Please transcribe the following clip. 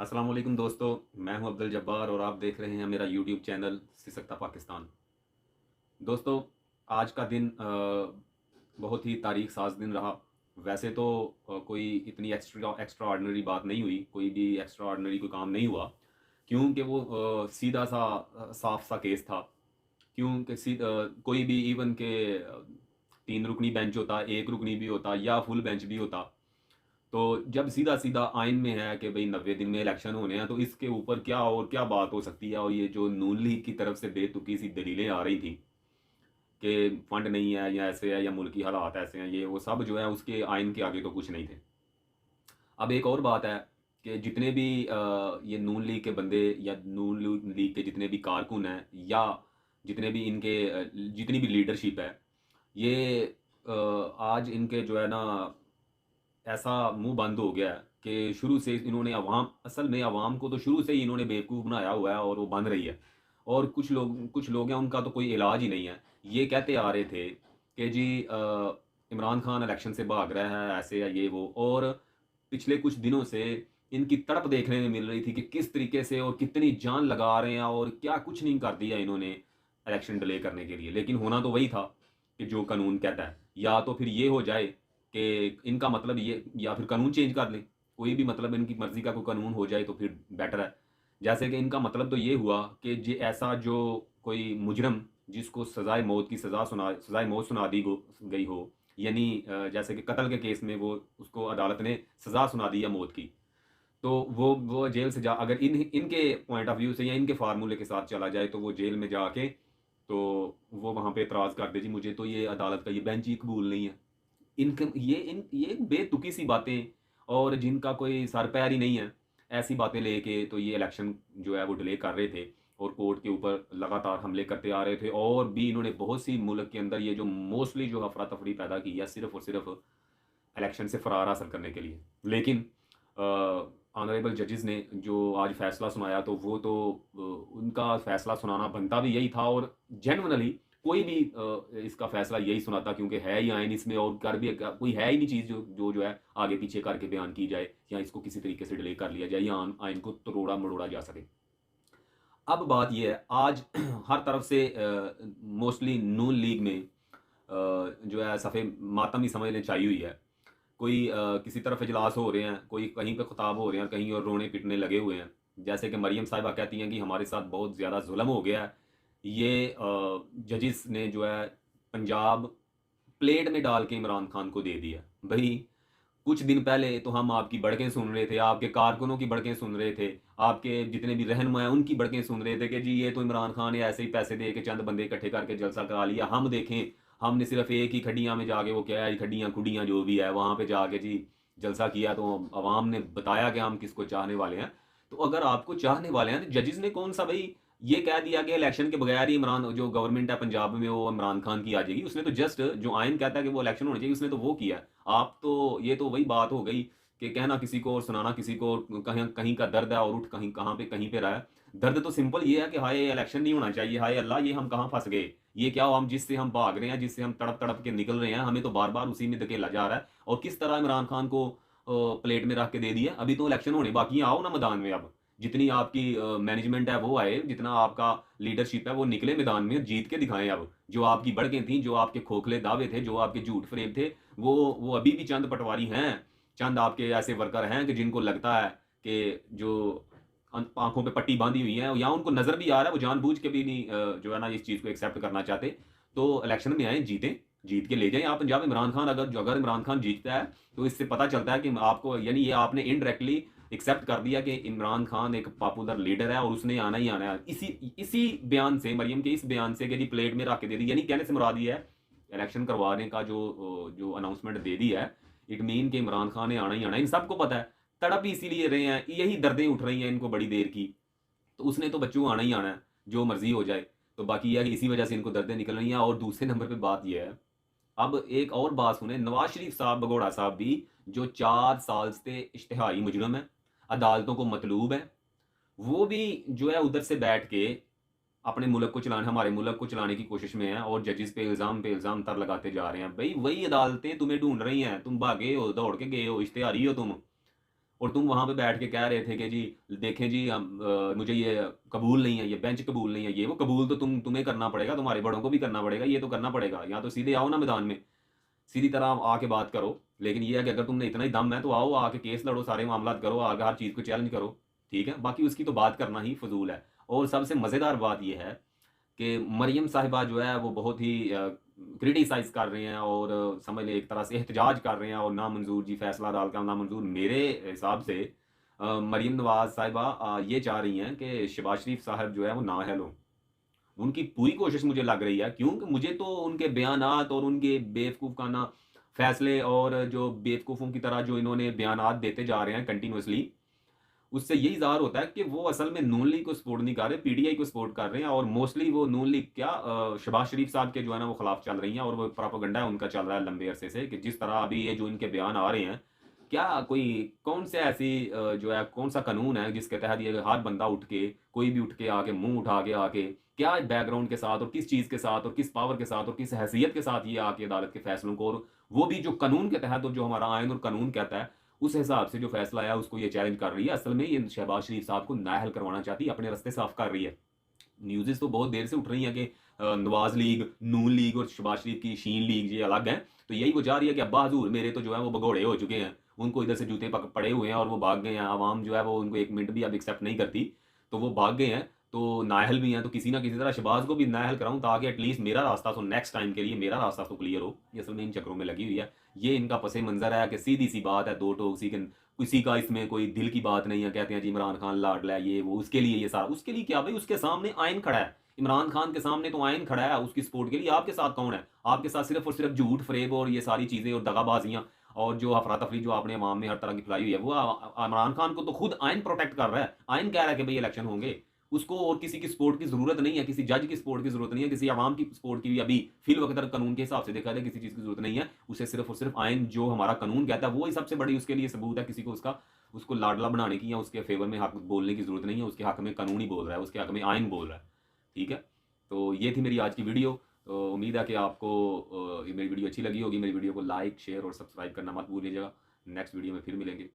अस्सलाम वालेकुम दोस्तों। मैं हूं अब्दुल जब्बार और आप देख रहे हैं मेरा यूट्यूब चैनल सिसकता पाकिस्तान। दोस्तों, आज का दिन बहुत ही तारीख साज दिन रहा। वैसे तो कोई इतनी एक्स्ट्रा ऑर्डिनरी बात नहीं हुई, कोई भी एक्स्ट्रा ऑर्डिनरी कोई काम नहीं हुआ, क्योंकि वो सीधा सा साफ सा केस था। क्योंकि कोई भी इवन के 3 रुकनी बेंच होता, 1 रुकनी भी होता या फुल बेंच भी होता, तो जब सीधा सीधा आइन में है कि भाई 90 दिन में इलेक्शन होने हैं, तो इसके ऊपर क्या और क्या बात हो सकती है। और ये जो नून लीग की तरफ से बेतुकी सी दलीलें आ रही थी कि फंड नहीं है या ऐसे है या मुल्की हालात ऐसे हैं, ये वो सब जो है उसके आइन के आगे तो कुछ नहीं थे। अब एक और बात है कि जितने भी ये नून लीग के बंदे या नून लीग के जितने भी कारकुन हैं या जितने भी इनके जितनी भी लीडरशिप है, ये आज इनके जो है ना ऐसा मुंह बंद हो गया है कि शुरू से इन्होंने असल में अवाम को तो शुरू से ही इन्होंने बेवकूफ़ बनाया हुआ है और वो बन रही है। और कुछ लोग हैं, उनका तो कोई इलाज ही नहीं है। ये कहते आ रहे थे कि जी इमरान खान इलेक्शन से भाग रहा है, ऐसे या ये वो। और पिछले कुछ दिनों से इनकी तड़प देखने में मिल रही थी कि किस तरीके से और कितनी जान लगा रहे हैं और क्या कुछ नहीं कर दिया इन्होंने इलेक्शन डिले करने के लिए। लेकिन होना तो वही था कि जो कानून कहता है, या तो फिर ये हो जाए कि इनका मतलब ये, या फिर कानून चेंज कर लें। कोई भी मतलब इनकी मर्ज़ी का कोई कानून हो जाए तो फिर बेटर है। जैसे कि इनका मतलब तो ये हुआ कि जे ऐसा जो कोई मुजरम जिसको सज़ाए मौत सुना दी गई हो, यानी जैसे कि कत्ल के केस में वो उसको अदालत ने सज़ा सुना दी है मौत की, तो वो जेल से जा, अगर इनके पॉइंट ऑफ व्यू से या इनके फार्मूले के साथ चला जाए, तो वो जेल में जाके तो वो वहाँ पे एतराज़ कर दे, जी मुझे तो ये अदालत का ये बेंच ही कबूल नहीं है। ये बेतुकी सी बातें और जिनका कोई सर पैर ही नहीं है, ऐसी बातें लेके तो ये इलेक्शन जो है वो डिले कर रहे थे और कोर्ट के ऊपर लगातार हमले करते आ रहे थे। और भी इन्होंने बहुत सी मुल्क के अंदर ये जो मोस्टली जो अफरा तफरी पैदा की है, सिर्फ और सिर्फ इलेक्शन से फरार हासिल करने के लिए। लेकिन ऑनरेबल जजेस ने जो आज फैसला सुनाया, तो वो तो उनका फैसला सुनाना बनता भी यही था। और जेन्युइनली कोई भी इसका फैसला यही सुनाता, क्योंकि है ही आइन इसमें और कर भी कोई है ही नहीं चीज़ जो है आगे पीछे करके बयान की जाए या इसको किसी तरीके से डिले कर लिया जाए या आइन को तोड़ा मरोड़ा जा सके। अब बात ये है, आज हर तरफ से मोस्टली नून लीग में जो है सफ़े मातम ही समझ लें छाई हुई है। कोई किसी तरफ इजलास हो रहे हैं, कोई कहीं पे खुताब हो रहे हैं, कहीं और रोने पिटने लगे हुए हैं। जैसे कि मरियम साहिबा कहती हैं कि हमारे साथ बहुत ज़्यादा जुल्म हो गया है। ये जजिस ने जो है पंजाब प्लेट में डाल के इमरान खान को दे दिया। भई, कुछ दिन पहले तो हम आपकी बड़कें सुन रहे थे, आपके कारकुनों की बड़कें सुन रहे थे, आपके जितने भी रहनुमा हैं उनकी बड़कें सुन रहे थे कि जी ये तो इमरान खान ने ऐसे ही पैसे दे के चंद बंदे इकट्ठे करके जलसा करा लिया। हम देखें, हमने सिर्फ एक ही खड्डियाँ में जाके, वो क्या है खड्डियाँ खुड्डियाँ जो भी है वहाँ पे जाके जी जलसा किया, तो अवाम ने बताया कि हम किसको चाहने वाले हैं। तो अगर आपको चाहने वाले हैं तो जजेस ने कौन सा भाई ये कह दिया कि इलेक्शन के बगैर ही इमरान जो गवर्नमेंट है पंजाब में वो इमरान खान की आ जाएगी। उसने तो जस्ट जो आइन कहता है कि वो इलेक्शन होनी चाहिए, उसने तो वो किया। आप तो ये तो वही बात हो गई कि कहना किसी को और सुनाना किसी को, और कहीं कहीं का दर्द है और उठ कहीं पे रहा है। दर्द तो सिंपल ये है कि हाय इलेक्शन नहीं होना चाहिए, हाय अल्लाह ये हम कहाँ फंस गए। ये क्या हो, हम जिससे हम भाग रहे हैं, जिससे हम तड़प तड़प के निकल रहे हैं, हमें तो बार बार उसी में धकेला जा रहा है। और किस तरह इमरान खान को प्लेट में रख के दे दिया। अभी तो इलेक्शन होने बाकी हैं, आओ ना मैदान में। अब जितनी आपकी मैनेजमेंट है वो आए, जितना आपका लीडरशिप है वो निकले मैदान में, जीत के दिखाएं। अब जो आपकी बढ़कें थी, जो आपके खोखले दावे थे, जो आपके झूठ फ्रेब थे, वो अभी भी चंद पटवारी हैं, चंद आपके ऐसे वर्कर हैं कि जिनको लगता है कि जो आंखों पे पट्टी बांधी हुई है, या उनको नजर भी आ रहा है, वो जानबूझ के भी नहीं जो है ना इस चीज को एक्सेप्ट करना चाहते। तो इलेक्शन में आए, जीतें, जीत के ले जाएं आप पंजाब। इमरान खान अगर इमरान खान जीतता है तो इससे पता चलता है कि आपको, यानी ये आपने इनडायरेक्टली एक्सेप्ट कर दिया कि इमरान खान एक पॉपुलर लीडर है और उसने आना ही आना है। इसी बयान से, मरियम के इस बयान से कि जी प्लेट में रख के दे दी, यानी कहने से मुराद ये है इलेक्शन करवाने का जो अनाउंसमेंट दे दी है, इट मीन कि इमरान खान ने आना ही आना है। इन सबको पता है, तड़प ही इसीलिए रहे हैं, यही दर्दें उठ रही हैं इनको बड़ी देर की। तो उसने तो बच्चों आना ही आना है, जो मर्जी हो जाए। तो बाकी यह है कि इसी वजह से इनको दर्दें निकल रही हैं। और दूसरे नंबर पे बात यह है, अब एक और बात सुने, नवाज शरीफ साहब भगोड़ा साहब भी जो 4 साल से इश्तिहारी मुजरम है, अदालतों को मतलूब है, वो भी जो है उधर से बैठ के अपने मुल्क को चलाने, हमारे मुल्क को चलाने की कोशिश में है। और जजेस पे इल्ज़ाम तर लगाते जा रहे हैं। भाई वही अदालतें तुम्हें ढूंढ रही हैं, तुम भागे हो, दौड़ के गए हो, इश्तिहारी हो तुम। और तुम वहाँ पे बैठ के कह रहे थे कि जी देखें जी मुझे ये कबूल नहीं है, ये बेंच कबूल नहीं है, ये वो कबूल तो तुम्हें करना पड़ेगा, तुम्हारे बड़ों को भी करना पड़ेगा, ये तो करना पड़ेगा। या तो सीधे आओ ना मैदान में, सीधी तरह आके बात करो। लेकिन ये है कि अगर तुमने इतना ही दम है तो आओ, आके केस लड़ो, सारे मामलात करो, आगे हर चीज़ को चैलेंज करो, ठीक है। बाकी उसकी तो बात करना ही फजूल है। और सबसे मज़ेदार बात यह है कि मरियम साहिबा जो है वो बहुत ही क्रिटिसाइज कर रहे हैं और समझ लें एक तरह से एहतजाज कर रहे हैं और नामंजूर जी फैसला डाल कर नामंजूर। मेरे हिसाब से मरियम नवाज साहिबा ये चाह रही हैं कि शहबाज शरीफ साहब जो है वो नाअहल हों। उनकी पूरी कोशिश मुझे लग रही है, क्योंकि मुझे तो उनके बयानात और उनके बेवकूफ़ाना फैसले और जो बेवकूफ़ों की तरह जो इन्होंने बयानात देते जा रहे हैं कंटिन्यूअसली, उससे यही ज़ाहिर होता है कि वो असल में नून लीग को सपोर्ट नहीं कर रहे, पीटीआई को सपोर्ट कर रहे हैं। और मोस्टली वो नून लीग क्या शहबाज शरीफ साहब के जो है ना वो खिलाफ चल रही हैं। और वो प्रोपेगेंडा उनका चल रहा है लंबे अरसे से कि जिस तरह अभी ये जो इनके बयान आ रहे हैं, क्या कोई कौन से ऐसी जो है कौन सा कानून है जिसके तहत ये हर बंदा उठ के, कोई भी उठ के आके मुंह उठा के आके क्या बैकग्राउंड के साथ और किस चीज़ के साथ और किस पावर के साथ और किस हैसियत के साथ ये आके अदालत के फैसलों को, और वो भी जो कानून के तहत और जो हमारा आयन और कानून कहता है उस हिसाब से जो फैसला आया उसको ये चैलेंज कर रही है। असल में ये शहबाज शरीफ साहब को नाअहल करवाना चाहती है, अपने रास्ते साफ कर रही है। न्यूज़ेस तो बहुत देर से उठ रही हैं कि नवाज लीग, नून लीग और शहबाज शरीफ की शीन लीग ये अलग हैं। तो यही वो जा रही है कि अब्बा हजूर मेरे तो जो है वो भगोड़े हो चुके हैं, उनको इधर से जूते पड़े हुए हैं और वो भाग गए हैं। आवाम जो है वो उनको एक मिनट भी अब एक्सेप्ट नहीं करती, तो वो भाग गए हैं। तो नाअहल भी हैं, तो किसी ना किसी तरह शहबाज को भी नाअहल कराऊं ताकि एटलीस्ट मेरा रास्ता तो नेक्स्ट टाइम के लिए मेरा रास्ता तो क्लियर हो। ये असल में इन चक्रों में लगी हुई है। ये इनका पसे मंजर है कि सीधी सी बात है, दो टोक किसी का इसमें कोई दिल की बात नहीं है। कहते हैं जी इमरान खान लाडला है, ये वो, उसके लिए ये सारा, उसके लिए क्या भाई, उसके सामने आयन खड़ा है। इमरान खान के सामने तो आयन खड़ा है उसकी सपोर्ट के लिए। आपके साथ कौन है? आपके साथ सिर्फ और सिर्फ झूठ, फरेब और ये सारी चीजें और दगाबाजियां और जो अफरा तफरी जो आपने अवाम में हर तरह की फैलाई हुई है। वो इमरान खान को तो खुद आयन प्रोटेक्ट कर रहा है। आयन कह रहा है कि भाई इलेक्शन होंगे, उसको और किसी की सपोर्ट की जरूरत नहीं है, किसी जज की सपोर्ट की जरूरत नहीं है, किसी आवाम की सपोर्ट की भी अभी फिल वक्त कानून के हिसाब से देखा जाए किसी चीज की जरूरत नहीं है। उसे सिर्फ और सिर्फ आयन जो हमारा कानून कहता है वो ही सबसे बड़ी उसके लिए सबूत है। किसी को उसको लाडला बनाने की या उसके फेवर में हक बोलने की जरूरत नहीं है। उसके हक में कानून ही बोल रहा है, उसके हक में आयन बोल रहा है, ठीक है। तो ये थी मेरी आज की वीडियो। तो उम्मीद है कि आपको ये मेरी वीडियो अच्छी लगी होगी। मेरी वीडियो को लाइक, शेयर और सब्सक्राइब करना मत भूलिएगा। नेक्स्ट वीडियो में फिर मिलेंगे।